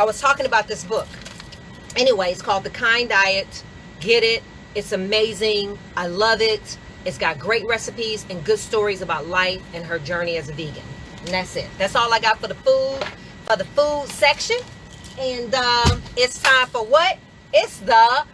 was talking about this book. Anyway, it's called The Kind Diet. Get it. It's amazing. I love it. It's got great recipes and good stories about life and her journey as a vegan. And that's it. That's all I got for the food section. And it's time for what? It's the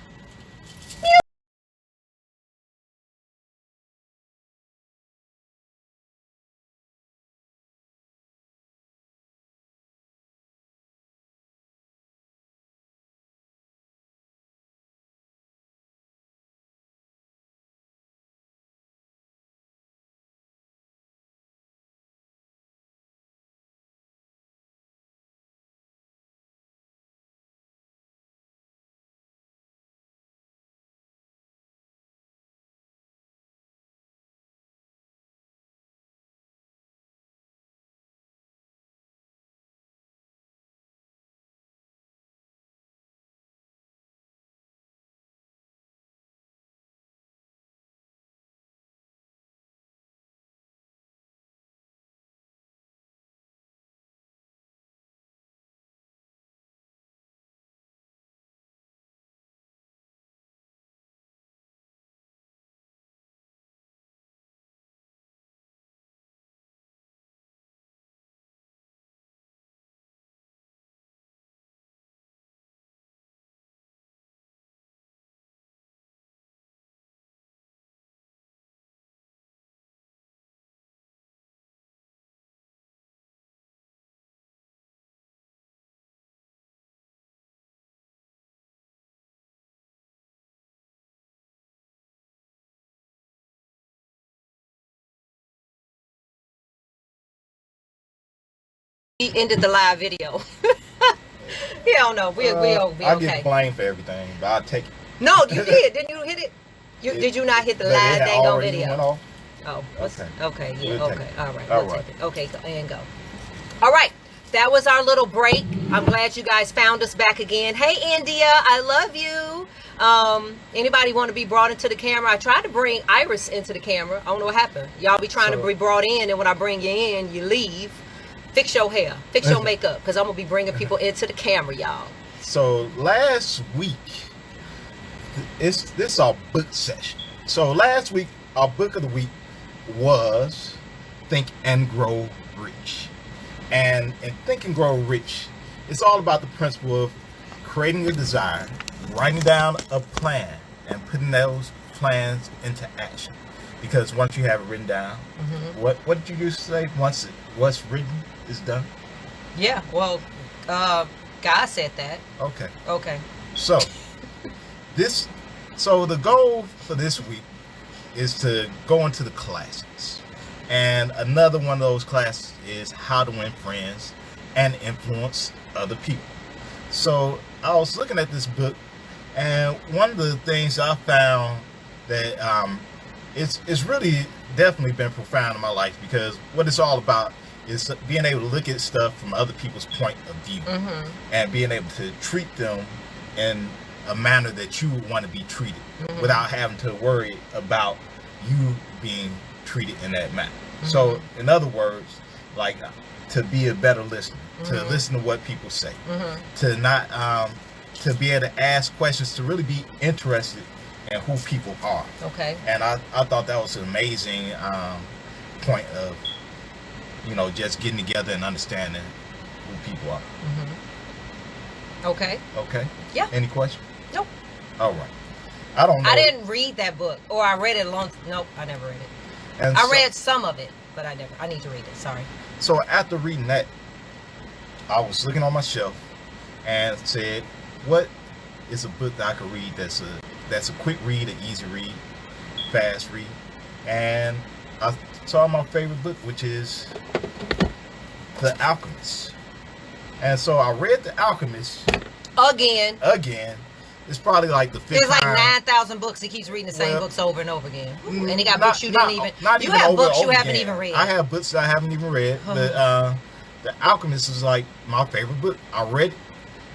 we ended the live video. You don't know. We okay. I get blamed for everything, but I'll take it. No, you did. Didn't you hit it? Did you not hit the live dang on video? Went off. Oh, okay. Yeah, We'll okay. take it. All right. All We'll right. take it. Okay, and go. All right. That was our little break. I'm glad you guys found us back again. Hey, India, I love you. Anybody want to be brought into the camera? I tried to bring Iris into the camera. I don't know what happened. Y'all be trying to be brought in, and when I bring you in, you leave. Fix your hair. Fix your makeup, because I'm going to be bringing people into the camera, y'all. So last week, this is our book session. So last week, our book of the week was Think and Grow Rich. And in Think and Grow Rich, it's all about the principle of creating a desire, writing down a plan, and putting those plans into action. Because once you have it written down, what did you used to say? Once what's written is done? Yeah, well, God said that. Okay. So the goal for this week is to go into the classics. And another one of those classes is How to Win Friends and Influence Other People. So I was looking at this book, and one of the things I found that it's really definitely been profound in my life, because what it's all about is being able to look at stuff from other people's point of view, and being able to treat them in a manner that you would want to be treated, without having to worry about you being treated in that manner. So in other words, like, to be a better listener, to listen to what people say, to not to be able to ask questions, to really be interested in who people are. Okay. And I thought that was an amazing point of, just getting together and understanding who people are. Okay. Yeah. Any questions? Nope. All right. I don't know. I didn't read that book, or I read it nope, I never read it. And I read some of it, but I need to read it. Sorry. So after reading that, I was looking on my shelf and said, what is a book that I could read that's a quick read, an easy read, fast read? And I saw my favorite book, which is The Alchemist. And so I read The Alchemist Again. It's probably like the fifth There's like time. 9,000 books. He keeps reading the same books over and over again. And he got books you didn't even. Not You even have over books and you over haven't again. even read. I have books that I haven't even read. But The Alchemist is like my favorite book. I read it,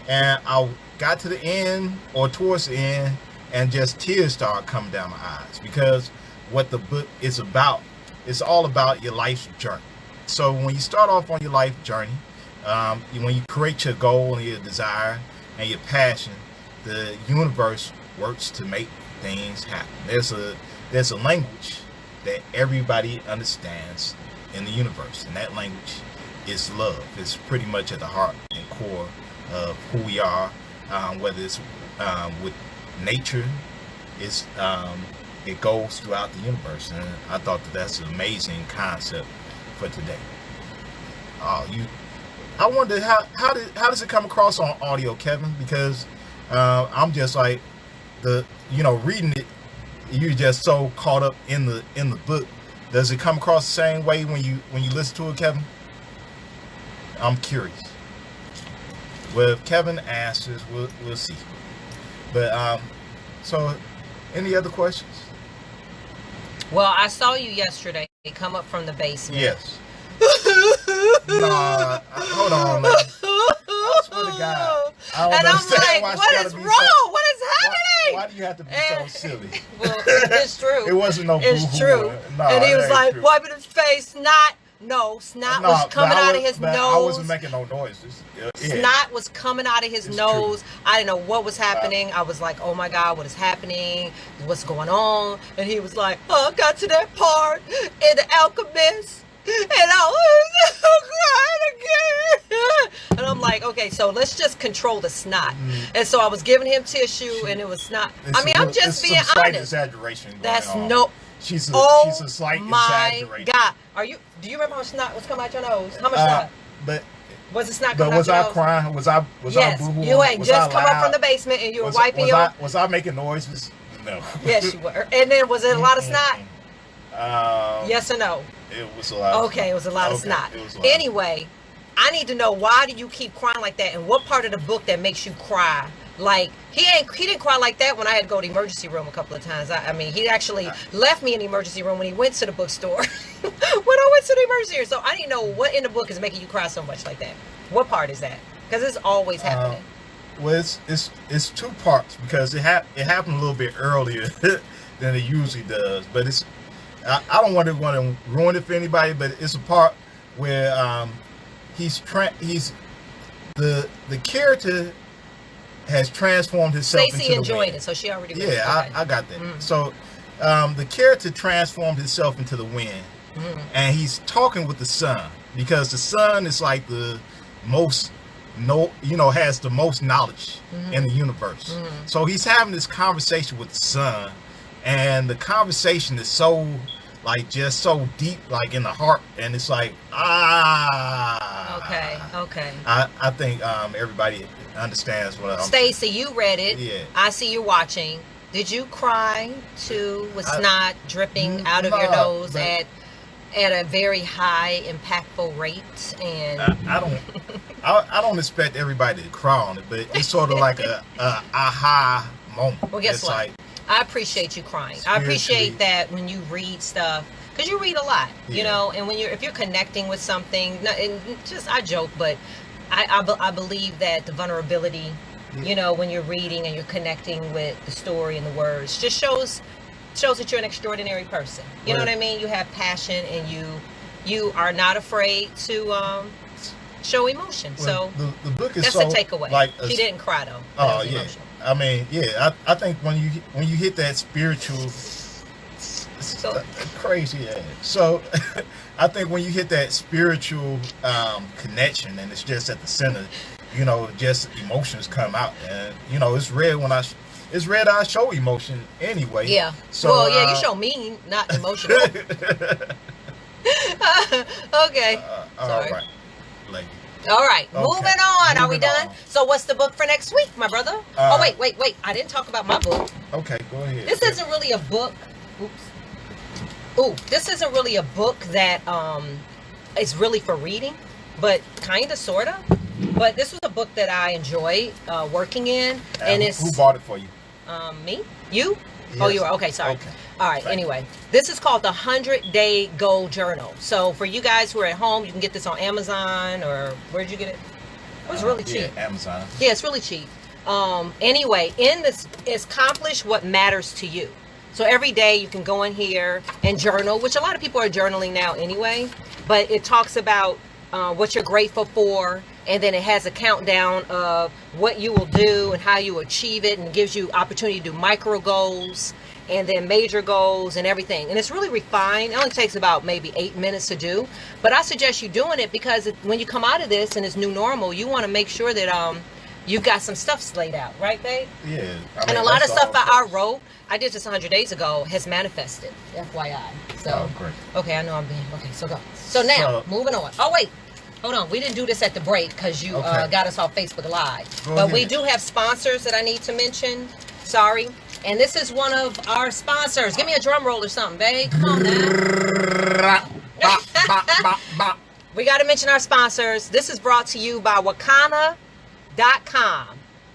and I got to the end, or towards the end, and just tears started coming down my eyes, because what the book is about, it's all about your life's journey. So when you start off on your life journey, when you create your goal and your desire and your passion, the universe works to make things happen. There's a language that everybody understands in the universe, and that language is love. It's pretty much at the heart and core of who we are, whether it's with nature, it goes throughout the universe, and I thought that's an amazing concept for today. I wonder how does it come across on audio, Kevin? Because I'm just like reading it, you're just so caught up in the book. Does it come across the same way when you listen to it, Kevin? I'm curious. Well, if Kevin answers, we'll see. But so, any other questions? Well, I saw you yesterday come up from the basement. Yes. Nah, hold on, man. I swear to God. I don't and I'm understand like, why what is wrong? What is happening? Why do you have to be so silly? Well, it's true. It wasn't no It's boo-hoo. true. Nah, and he it was ain't like, true. wiping his face, snot. No, snot was coming out of his nose. I wasn't making no noises. Yeah. Snot was coming out of his nose. True. I didn't know what was happening. I was like, oh my God, what is happening? What's going on? And he was like, oh, I got to that part in The Alchemist. And I was crying again. And I'm like, okay, so let's just control the snot. And so I was giving him tissue, and it was snot. I mean, I'm just being honest. Slight exaggeration. That's on. no. She's a slight exaggeration. God, do you remember how much snot was coming out your nose? How much snot? But was it snot coming out was your I nose? crying? Was I yes, boo-hooing? you ain't was just I come loud? up from the basement and you were wiping was I making noises? No. Yes, you were. And then was it a lot of snot? Yes or no? It was a lot. Okay, it was a lot of snot. It was a lot. Anyway, I need to know, why do you keep crying like that, and what part of the book that makes you cry? Like, he didn't cry like that when I had to go to the emergency room a couple of times. I mean, he actually left me in the emergency room when he went to the bookstore. When I went to the emergency room. So I didn't know what in the book is making you cry so much like that. What part is that? Because it's always happening. Well, it's two parts, because it happened a little bit earlier than it usually does. But I don't want to ruin it for anybody, but it's a part where the character has transformed himself Stacey into the enjoyed wind. it, so she already read Yeah, it. I got that. So the character transformed himself into the wind, and he's talking with the sun, because the sun is like the most has the most knowledge in the universe. So he's having this conversation with the sun, and the conversation is so just so deep, like in the heart, and it's like Okay. I think everybody understands what I'm Stacey, you read it. Yeah. I see you watching. Did you cry too, with snot dripping out of your nose at a very high, impactful rate? And I don't expect everybody to cry on it, but it's sort of like a aha moment. Well, guess it's what? like, I appreciate you crying. I appreciate that when you read stuff, because you read a lot, you know, and if you're connecting with something, and just, I joke, but I believe that the vulnerability, when you're reading and you're connecting with the story and the words, just shows that you're an extraordinary person. You know what I mean? You have passion, and you are not afraid to show emotion. Well, so the book is that's so the takeaway. She didn't cry though. Oh yeah. Emotional. I mean, I think when you hit that spiritual, crazy ass. So I think when you hit that spiritual connection, and it's just at the center, just emotions come out, and it's rare it's rare that I show emotion anyway. Yeah. So well, yeah, you show me, not emotional. Okay. All right. Lady. All right, Okay. moving on. Are we Moving done? on. So what's the book for next week, my brother? Oh, wait. I didn't talk about my book. Okay, go ahead. This isn't really a book. This isn't really a book that is really for reading, but kind of, sort of. But this was a book that I enjoy working in. And it's... Who bought it for you? Me? You? Yes. Oh, you were? Okay, sorry. Okay. All right, anyway. This is called the 100-Day Goal Journal. So for you guys who are at home, you can get this on Amazon, or where'd you get it? It was really cheap. Yeah, Amazon. Yeah, it's really cheap. Anyway, in this is accomplish what matters to you. So every day you can go in here and journal, which a lot of people are journaling now anyway. But it talks about what you're grateful for, and then it has a countdown of what you will do and how you achieve it, and gives you opportunity to do micro goals and then major goals and everything. And it's really refined. It only takes about maybe 8 minutes to do, but I suggest you doing it because when you come out of this and it's new normal, you want to make sure that you've got some stuff laid out, right, babe? Yeah. And a lot of stuff that I wrote, I did this 100 days ago, has manifested. FYI. So, Oh, great. okay, I know I'm being, okay, so go. So now, moving on. Oh, wait. Hold on. We didn't do this at the break because you got us off Facebook Live. But we do have sponsors that I need to mention. Sorry. And this is one of our sponsors. Give me a drum roll or something, babe. Come on now. We got to mention our sponsors. This is brought to you by Wakanna.com.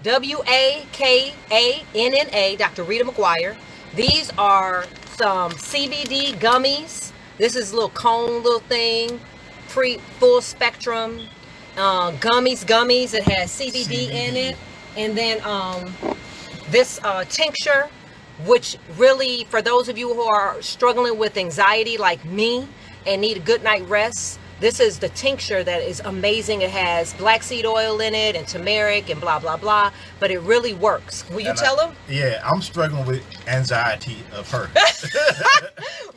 WAKANNA, Dr. Rita McGuire. These are some CBD gummies. This is a little cone, little thing. Full spectrum gummies. It has CBD in it. And then this tincture, which really, for those of you who are struggling with anxiety like me and need a good night rest, this is the tincture that is amazing. It has black seed oil in it and turmeric and blah, blah, blah. But it really works. Will you tell them? Yeah, I'm struggling with anxiety of her.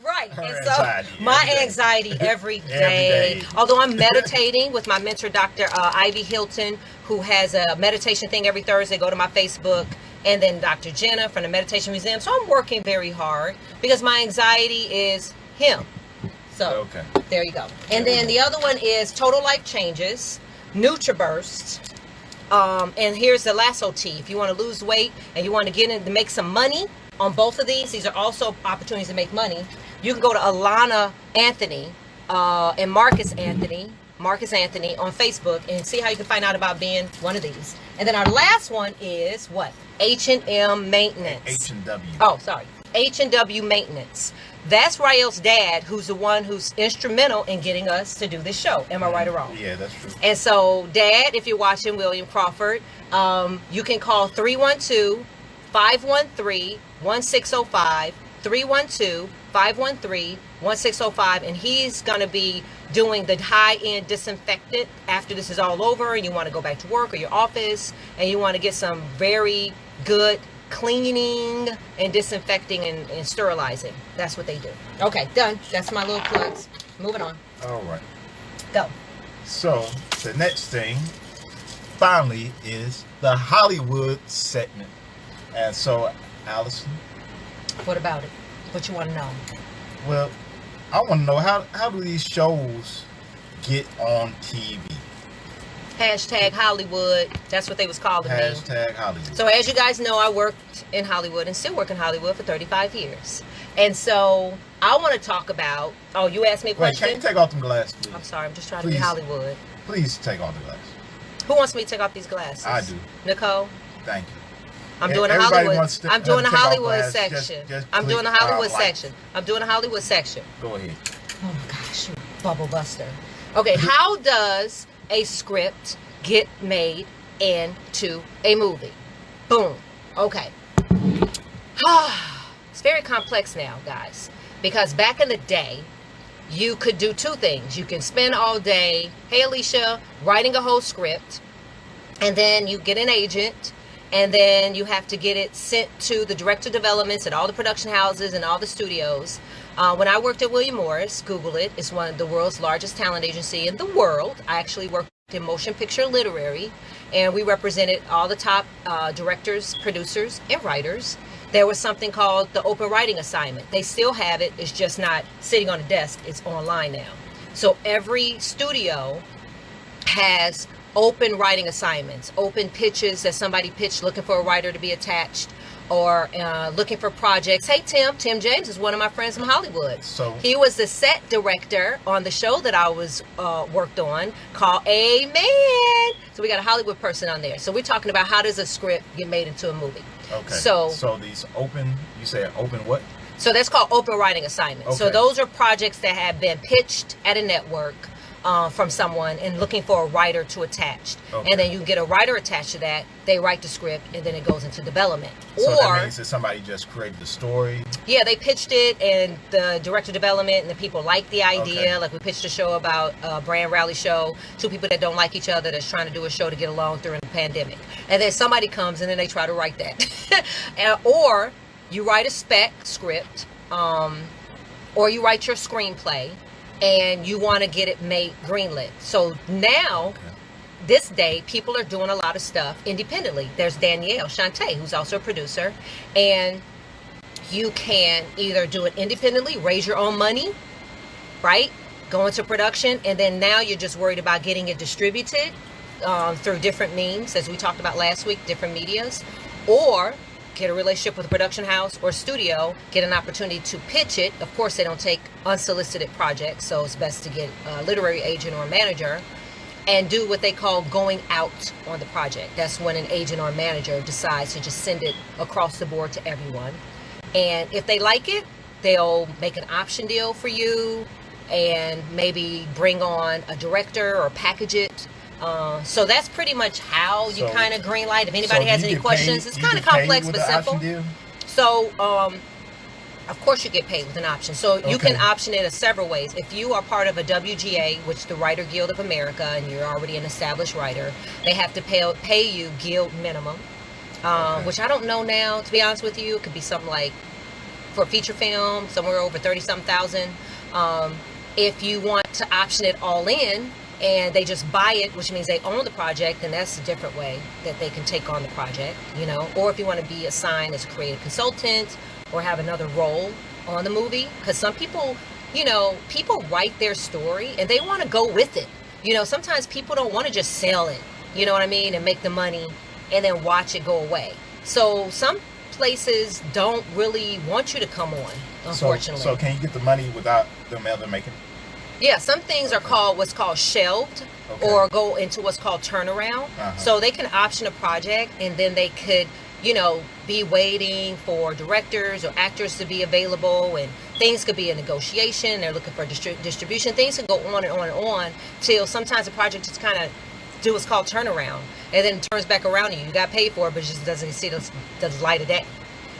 Right. Her and anxiety so my every day. anxiety every day. Every day. Although I'm meditating with my mentor, Dr. Ivy Hilton, who has a meditation thing every Thursday. Go to my Facebook. And then Dr. Jenna from the Meditation Museum. So I'm working very hard because my anxiety is him. So there you go. And then the other one is Total Life Changes, NutriBurst. And here's the Lasso Tea. If you want to lose weight and you want to get in to make some money on both of these are also opportunities to make money. You can go to Alana Anthony and Marcus Anthony on Facebook and see how you can find out about being one of these. And then our last one is what? H&M Maintenance. H&W. Oh, sorry. H&W Maintenance. That's Rael's dad, who's the one who's instrumental in getting us to do this show. Am I right or wrong? Yeah, that's true. And so, Dad, if you're watching, William Crawford, you can call 312-513-1605, 312-513-1605, and he's going to be doing the high-end disinfectant after this is all over and you want to go back to work or your office and you want to get some very good cleaning and disinfecting and sterilizing. That's what they do. Okay, done. That's my little plugs. Moving on. All right. Go. So the next thing finally is the Hollywood segment. And so, Allison, what about it? What you want to know? Well, I want to know how do these shows get on TV? Hashtag Hollywood. That's what they was calling me. Hashtag Hollywood. So as you guys know, I worked in Hollywood and still work in Hollywood for 35 years. And so I want to talk about, oh, you asked me a question? Wait, can you take off them glasses, please? I'm sorry, I'm just trying to be Hollywood. Please take off the glasses. Who wants me to take off these glasses? I do. Nicole? Thank you. I'm doing a Hollywood. I'm doing a Hollywood section. I'm doing a Hollywood section. I'm doing a Hollywood section. Go ahead. Oh my gosh, you bubble buster. Okay, how does a script get made into a movie? Boom. Okay. It's very complex now, guys, because back in the day, you could do two things. You can spend all day, hey Alicia, writing a whole script, and then you get an agent, and then you have to get it sent to the director developments at all the production houses and all the studios. When I worked at William Morris, Google it, it's one of the world's largest talent agency in the world. I actually worked in motion picture literary, and we represented all the top directors, producers, and writers. There was something called the open writing assignment. They still have it. It's just not sitting on a desk. It's online now. So every studio has open writing assignments, open pitches that somebody pitched looking for a writer to be attached, or looking for projects. Hey, Tim James is one of my friends from Hollywood. So he was the set director on the show that I was worked on called Amen. So we got a Hollywood person on there. So we're talking about how does a script get made into a movie. Okay. So these open, you say open what? So that's called open writing assignments. Okay. So those are projects that have been pitched at a network. from someone and looking for a writer to attach. Okay. And then you get a writer attached to that. They write the script, and then it goes into development. So Or that means that somebody just created the story. yeah, they pitched it, and the director of development and the people liked the idea. Okay. Like we pitched a show about a brand rally show, two people that don't like each other that's trying to do a show to get along during the pandemic. And then somebody comes and then they try to write that. Or you write a spec script, or you write your screenplay, and you want to get it made greenlit. So now, this day, people are doing a lot of stuff independently. There's Danielle Shantae, who's also a producer, and you can either do it independently, raise your own money, right? Go into production, and then now you're just worried about getting it distributed through different means, as we talked about last week, different medias, or get a relationship with a production house or studio, get an opportunity to pitch it. Of course, they don't take unsolicited projects, so it's best to get a literary agent or a manager and do what they call going out on the project. That's when an agent or a manager decides to just send it across the board to everyone. And if they like it, they'll make an option deal for you and maybe bring on a director or package it. So that's pretty much how you kind of green light. If anybody has any questions, it's kind of complex but simple. So, of course you get paid with an option. So you can option it in several ways. If you are part of a WGA, which the Writer Guild of America, and you're already an established writer, they have to pay you guild minimum, which I don't know now, to be honest with you. It could be something like, for a feature film, somewhere over 30-something thousand. If you want to option it all in, and they just buy it, which means they own the project, and that's a different way that they can take on the project, you know. Or if you want to be assigned as a creative consultant or have another role on the movie, because some people, you know, people write their story and they want to go with it. You know, sometimes people don't want to just sell it, you know what I mean, and make the money and then watch it go away. So some places don't really want you to come on, unfortunately. So can you get the money without them ever making it? Yeah, some things are called what's called shelved, or go into what's called turnaround. So they can option a project, and then they could, you know, be waiting for directors or actors to be available, and things could be a negotiation. They're looking for distribution. Things can go on and on and on till sometimes the project just kind of do what's called turnaround, and then it turns back around to you. You got paid for it, but it just doesn't see the light of day.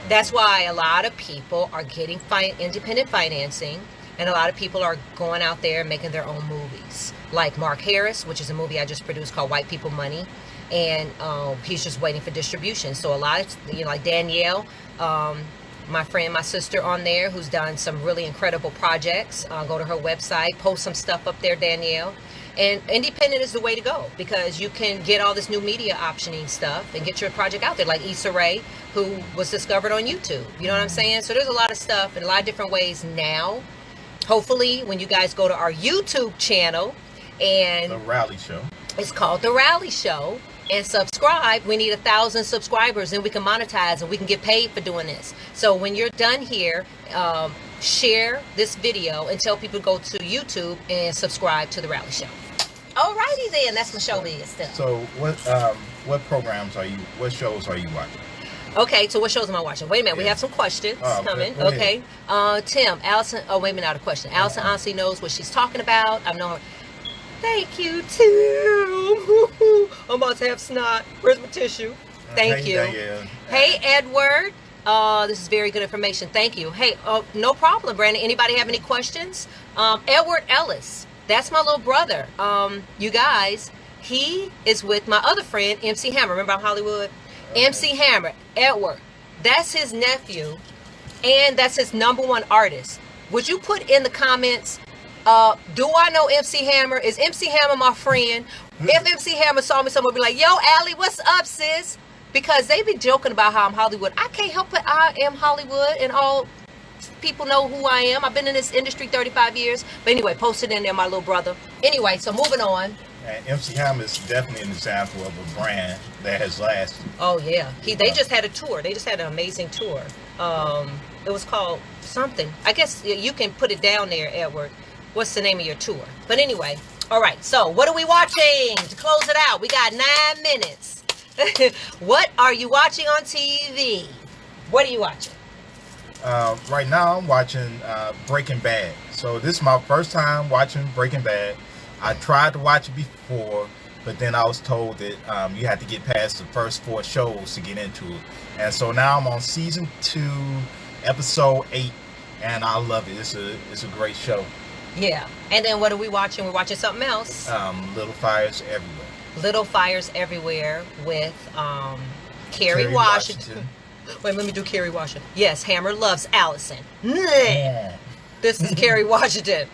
That's why a lot of people are getting independent financing. And a lot of people are going out there and making their own movies. Like Mark Harris, which is a movie I just produced called White People Money. And he's just waiting for distribution. So a lot of, you know, like Danielle, my friend, my sister on there, who's done some really incredible projects. Go to her website, post some stuff up there, Danielle. And independent is the way to go, because you can get all this new media optioning stuff and get your project out there, like Issa Rae, who was discovered on YouTube. You know what I'm saying? So there's a lot of stuff in a lot of different ways now. Hopefully, when you guys go to our YouTube channel, and The Rally Show, it's called The Rally Show, and subscribe, we need 1,000 subscribers, and we can monetize and we can get paid for doing this. So when you're done here, share this video and tell people to go to YouTube and subscribe to The Rally Show. Alrighty then, that's my showbiz stuff. So what shows are you watching? Okay, so what shows am I watching? Wait a minute, we have some questions coming. Okay. Tim, Allison, oh, wait a minute, not a question. Allison honestly knows what she's talking about. I know her. Thank you, Tim. I'm about to have snot. Where's my tissue? Thank you. Hey, Edward. This is very good information. Thank you. Hey, no problem, Brandon. Anybody have any questions? Edward Ellis. That's my little brother. You guys, he is with my other friend, MC Hammer. Remember on Hollywood? MC Hammer, Edward, that's his nephew, and that's his #1 artist. Would you put in the comments, do I know MC Hammer? Is MC Hammer my friend? If MC Hammer saw me, someone would be like, yo, Allie, what's up, sis? Because they be joking about how I'm Hollywood. I can't help it. I am Hollywood, and all people know who I am. I've been in this industry 35 years. But anyway, post it in there, my little brother. Anyway, so moving on. And MC Hammer is definitely an example of a brand that has lasted. Oh yeah, they just had a tour. They just had an amazing tour. It was called something. I guess you can put it down there, Edward. What's the name of your tour? But anyway, all right. So what are we watching to close it out? We got 9 minutes. What are you watching on TV? What are you watching? Right now I'm watching Breaking Bad. So this is my first time watching Breaking Bad. I tried to watch it before, but then I was told that you had to get past the first 4 shows to get into it. And so now I'm on season 2, episode 8, and I love it. It's a great show. Yeah. And then what are we watching? We're watching something else. Little Fires Everywhere. Little Fires Everywhere with Kerry Washington. Wait, let me do Kerry Washington. Yes, Hammer loves Allison. Yeah. This is Kerry Washington.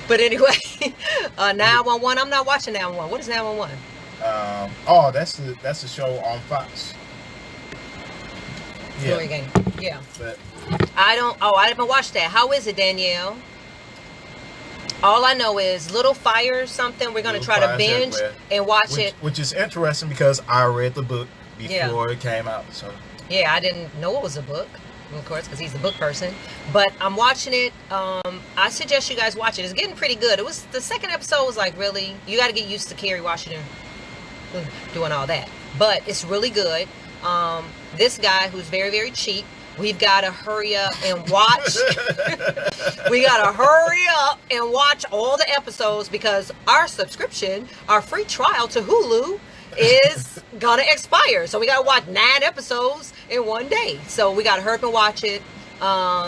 But anyway, 911. I'm not watching 911. What is 911? That's a show on Fox. Story game. Yeah. But I haven't watched that. How is it, Danielle? All I know is Little Fire something. We're going to try to binge and watch it. Which is interesting because I read the book before it came out. So yeah, I didn't know it was a book, of course, because he's a book person. But I'm watching it. I suggest you guys watch it. It's getting pretty good. It was the second episode was like really. You got to get used to Kerry Washington doing all that. But it's really good. This guy who's very, very cheap. We've got to hurry up and watch. We got to hurry up and watch all the episodes because our subscription, our free trial to Hulu is going to expire. So we got to watch 9 episodes in one day. So we got to hurry up and watch it.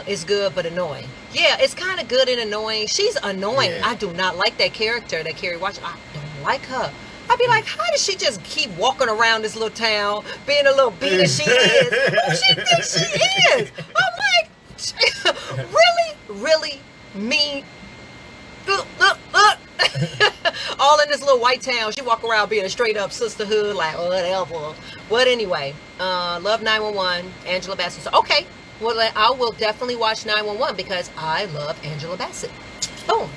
It's good but annoying. Yeah, it's kind of good and annoying. She's annoying. Yeah. I do not like that character that Kerry Washington. I don't like her. I'd be like, how does she just keep walking around this little town, being a little bee that she is? Who she thinks she is? I'm like, really mean. All in this little white town. She walk around being a straight up sisterhood, like whatever. But anyway, love 911, Angela Bassett. So, okay, well, I will definitely watch 911 because I love Angela Bassett. Boom.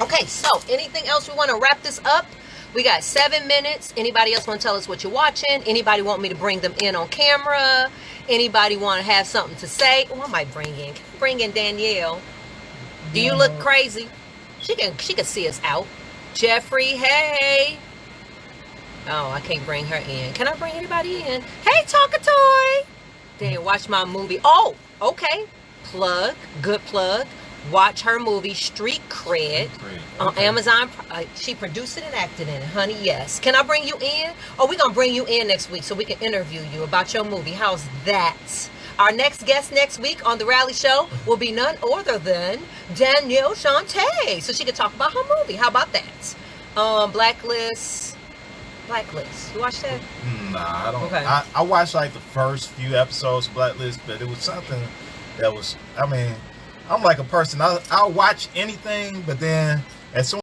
Okay, so anything else we want to wrap this up? We got 7 minutes. Anybody else want to tell us what you're watching? Anybody want me to bring them in on camera? Anybody want to have something to say? Oh, I might bring in Danielle. Do you look crazy? She can see us out. Jeffrey, hey. Oh, I can't bring her in. Can I bring anybody in? Hey, Talkatoy. Then watch my movie. Oh, okay. Good plug. Watch her movie Street Cred on Amazon. She produced it and acted in it, honey. Yes. Can I bring you in? Oh, we're going to bring you in next week so we can interview you about your movie. How's that? Our next guest next week on The Rally Show will be none other than Danielle Shante. So she can talk about her movie. How about that? Blacklist. You watch that? Nah, I don't. Okay. I watched like the first few episodes of Blacklist, but it was something that was, I'm like a person, I'll watch anything, but then as soon